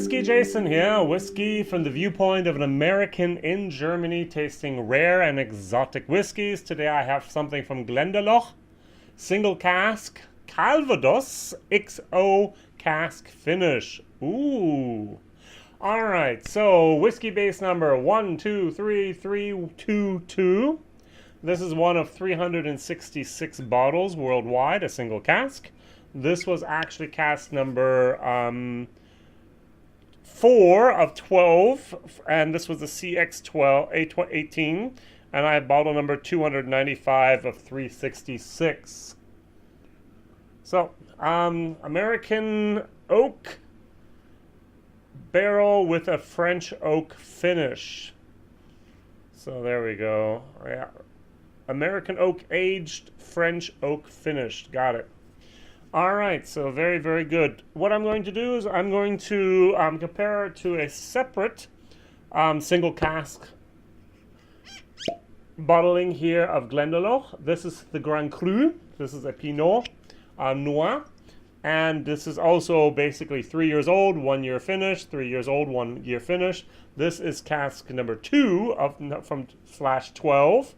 WhiskyJason here, whiskey from the viewpoint of an American in Germany tasting rare and exotic whiskeys. Today I have something from Glendalough, single cask Calvados XO cask finish. Ooh. Alright, so whiskey base number 123322. This is one of 366 bottles worldwide, a single cask. This was actually cask number 4 of 12, and this was the CX12 18, and I have bottle number 295 of 366. So, American oak barrel with a French oak finish. So there we go. Yeah, American oak aged, French oak finished. Got it. All right, so very, very good. What I'm going to do is I'm going to compare it to a separate single cask bottling here of Glendalough. This is the Grand Cru. This is a Pinot Noir. And this is also basically 3 years old, 1 year finish, 3 years old, 1 year finish. This is cask number 2 from /12.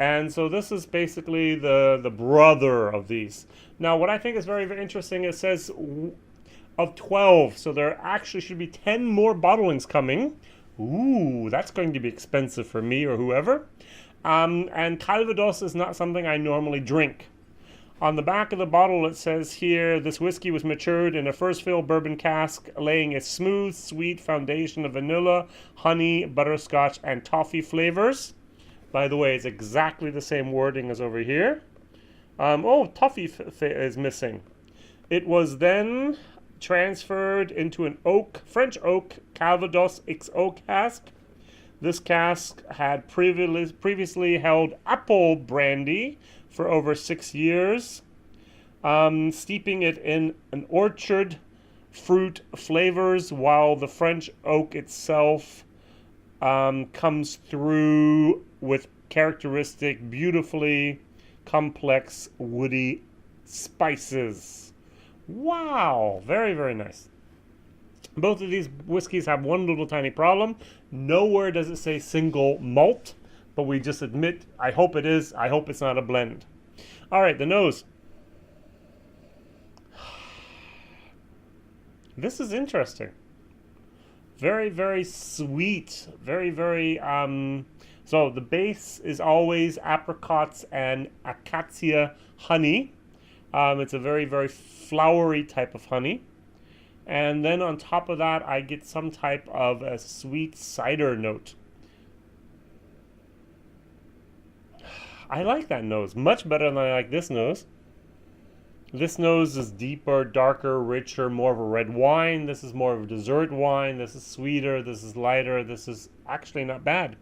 And so this is basically the brother of these. Now, what I think is very, very interesting, it says of 12. So there actually should be 10 more bottlings coming. Ooh, that's going to be expensive for me or whoever. And Calvados is not something I normally drink. On the back of the bottle, it says here, this whiskey was matured in a first fill bourbon cask, laying a smooth, sweet foundation of vanilla, honey, butterscotch, and toffee flavors. By the way, it's exactly the same wording as over here. Toffee is missing. It was then transferred into an French oak Calvados XO cask. This cask had previously held apple brandy for over 6 years, steeping it in an orchard fruit flavors, while the French oak itself comes through with characteristic, beautifully complex woody spices. Wow, very, very nice. Both of these whiskeys have one little tiny problem. Nowhere does it say single malt, but we just admit, I hope it is. I hope it's not a blend. All right, the nose. This is interesting. Very, very sweet. Very, very, so the base is always apricots and acacia honey. It's a very, very flowery type of honey. And then on top of that, I get some type of a sweet cider note. I like that nose much better than I like this nose. This nose is deeper, darker, richer, more of a red wine. This is more of a dessert wine. This is sweeter. This is lighter. This is actually not bad.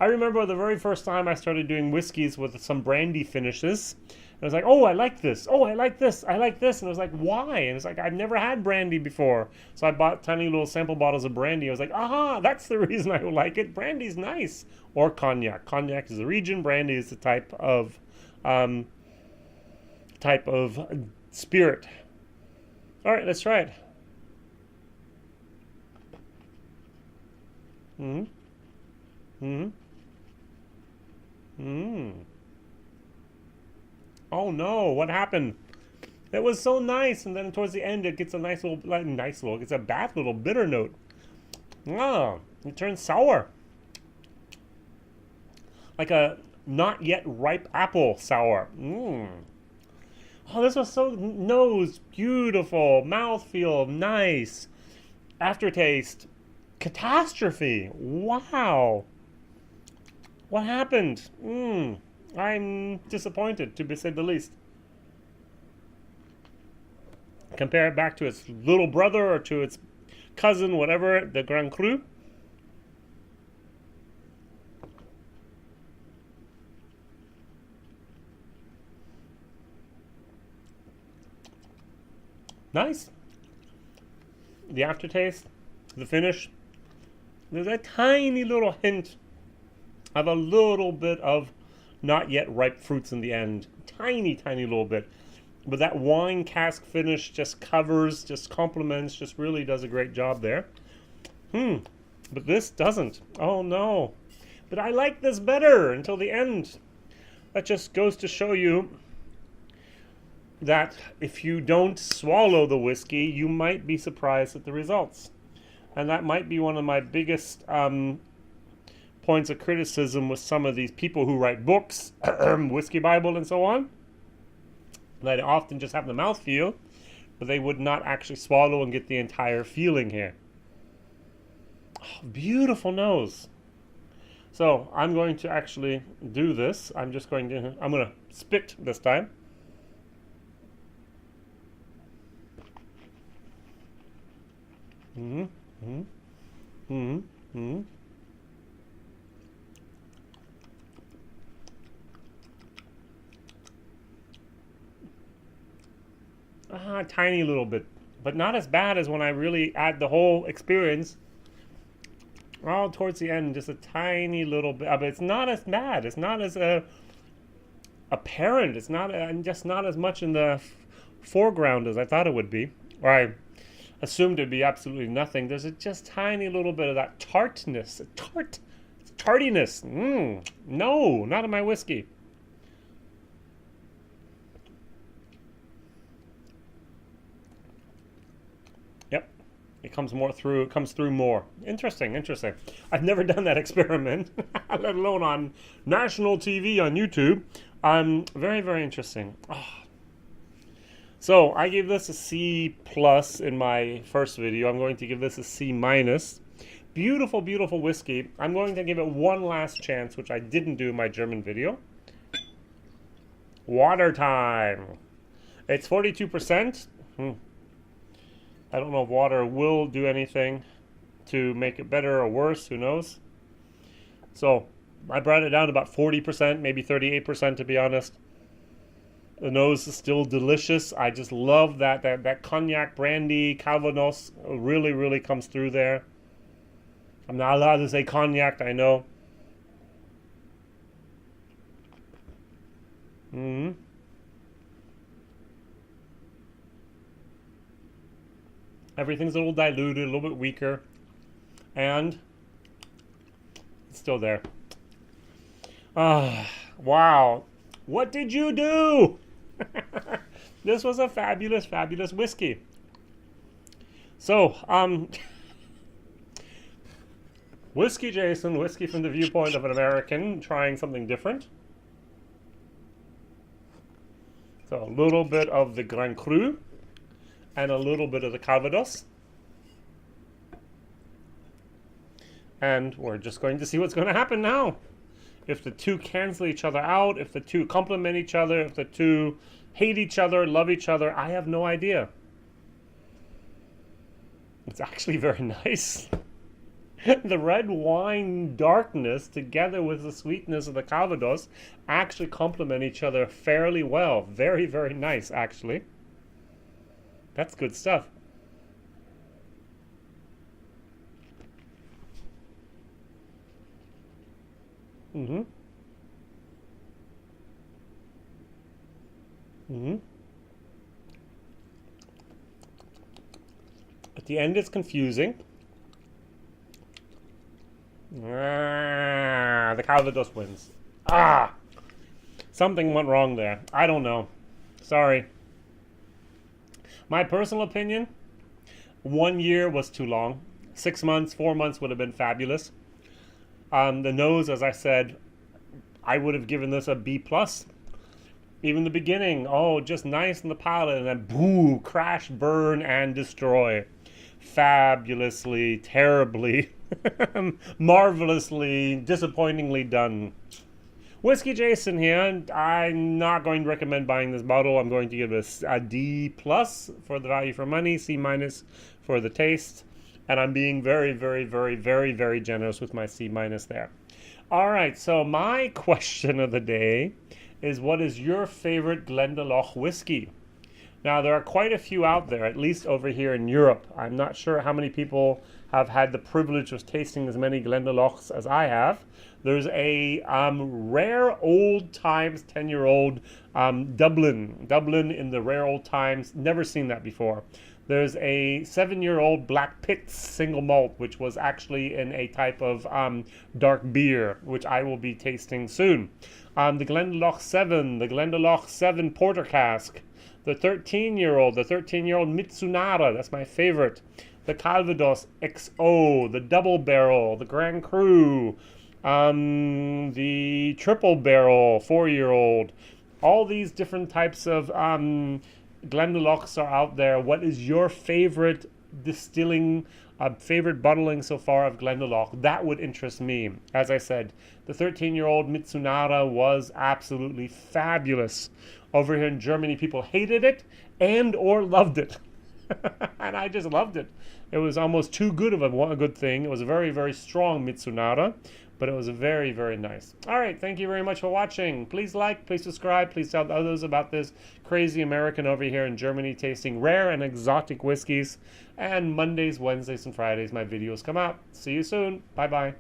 I remember the very first time I started doing whiskeys with some brandy finishes. I was like, oh, I like this. Oh, I like this. I like this. And I was like, why? And it's like, I've never had brandy before. So I bought tiny little sample bottles of brandy. I was like, aha, that's the reason I like it. Brandy's nice. Or cognac. Cognac is the region. Brandy is the type of spirit. All right, let's try it. Oh no, what happened? It was so nice, and then towards the end it gets a it's a bad little bitter note. It turns sour. Like a not yet ripe apple sour. Oh, this was so nose, beautiful, mouthfeel, nice. Aftertaste, catastrophe. Wow. What happened? I'm disappointed, to say the least. Compare it back to its little brother or to its cousin, whatever, the Grand Cru. Nice. The aftertaste, the finish. There's a tiny little hint of a little bit of not yet ripe fruits in the end. Tiny, tiny little bit. But that wine cask finish just covers, just complements, just really does a great job there. But this doesn't. Oh no. But I like this better until the end. That just goes to show you that if you don't swallow the whiskey, you might be surprised at the results. And that might be one of my biggest points of criticism with some of these people who write books, Whiskey Bible and so on. They often just have the mouthfeel, but they would not actually swallow and get the entire feeling here. Oh, beautiful nose. So I'm going to actually do this. I'm going to spit this time. A tiny little bit, but not as bad as when I really add the whole experience. All towards the end, just a tiny little bit, but it's not as bad. It's not as apparent. It's not just not as much in the foreground as I thought it would be, or I assumed it'd be absolutely nothing. There's a just tiny little bit of that tartness, tartiness. No, not in my whiskey. It comes through more. Interesting. I've never done that experiment, let alone on national TV on YouTube. Very, very interesting. Oh. So I gave this a C+ in my first video. I'm going to give this a C-. Beautiful, beautiful whiskey. I'm going to give it one last chance, which I didn't do in my German video. Water time. It's 42%. I don't know if water will do anything to make it better or worse. Who knows? So I brought it down to about 40%, maybe 38% to be honest. The nose is still delicious. I just love that cognac brandy Calvados really, really comes through there. I'm not allowed to say cognac, I know. Everything's a little diluted, a little bit weaker, and it's still there. Wow. What did you do? This was a fabulous, fabulous whiskey. So, WhiskyJason, whiskey from the viewpoint of an American, trying something different. So, a little bit of the Grand Cru and a little bit of the Calvados. And we're just going to see what's going to happen now. If the two cancel each other out, if the two complement each other, if the two hate each other, love each other, I have no idea. It's actually very nice. The red wine darkness together with the sweetness of the Calvados actually complement each other fairly well. Very, very nice, actually. That's good stuff. At the end, it's confusing. The Calvados wins. Something went wrong there. I don't know. Sorry. My personal opinion, 1 year was too long. 6 months, 4 months would have been fabulous. The nose, as I said, I would have given this a B+. Even the beginning, just nice in the palate, and then boo, crash, burn, and destroy. Fabulously, terribly, marvelously, disappointingly done. WhiskyJason here, and I'm not going to recommend buying this bottle. I'm going to give it a D+ for the value for money, C- for the taste, and I'm being very, very, very, very, very generous with my C- there. All right, so my question of the day is, what is your favorite Glendalough whiskey? Now, there are quite a few out there, at least over here in Europe. I'm not sure how many people have had the privilege of tasting as many Glendaloughs as I have. There's a rare old times 10-year-old Dublin in the rare old times. Never seen that before. There's a 7-year-old Black Pitts single malt, which was actually in a type of dark beer, which I will be tasting soon. The Glendalough 7 porter cask. The 13-year-old Mitsunara, that's my favorite. The Calvados XO, the double barrel, the Grand Cru, the triple barrel 4-year-old. All these different types of Glendaloughs are out there. What is your favorite distilling, favorite bottling so far of Glendalough? That would interest me. As I said, the 13-year-old Mitsunara was absolutely fabulous. Over here in Germany, people hated it and or loved it. And I just loved it. It was almost too good of a good thing. It was a very, very strong Mitsunara, but it was very, very nice. All right, thank you very much for watching. Please like, please subscribe, please tell others about this crazy American over here in Germany tasting rare and exotic whiskeys. And Mondays, Wednesdays, and Fridays, my videos come out. See you soon. Bye-bye.